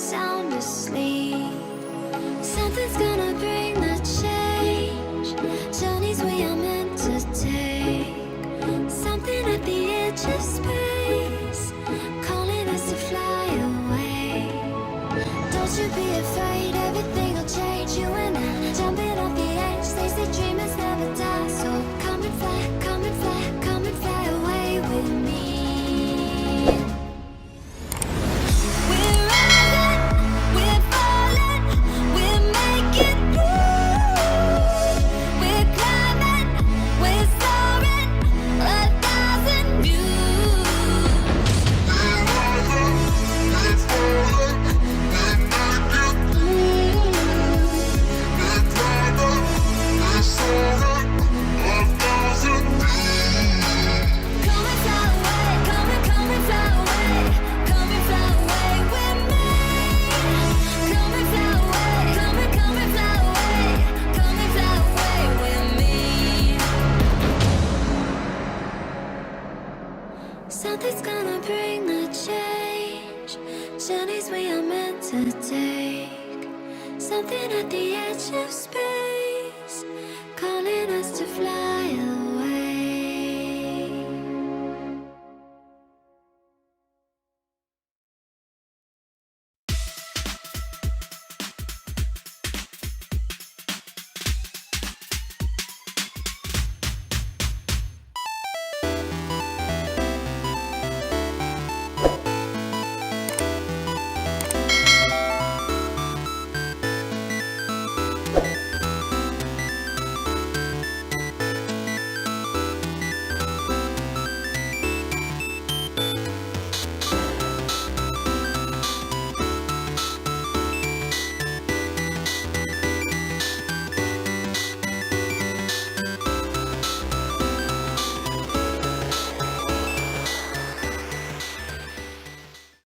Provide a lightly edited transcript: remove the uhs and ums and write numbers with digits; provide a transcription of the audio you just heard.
sound asleep. Something's gonna bring the change. Journeys we are meant to take. Something at the edge of space, calling us to fly away. Don't you be afraid, everything will change. You and I, jumping off the edge. They say dreamers never die. So come and fly, come and fly, come and fly away with me. We're rising, we're falling, we're making through. We're climbing, we're soaring, 1,000 views. We're rising, we're falling, we're making through. We're climbing, we're soaring, 1,000 views. Come and fly away, come and fly away, come and fly away with me. Come and fly away, come and fly away, come and fly away with me. Something's gonna bring the change. Journeys we are meant to take. Something at the edge of space.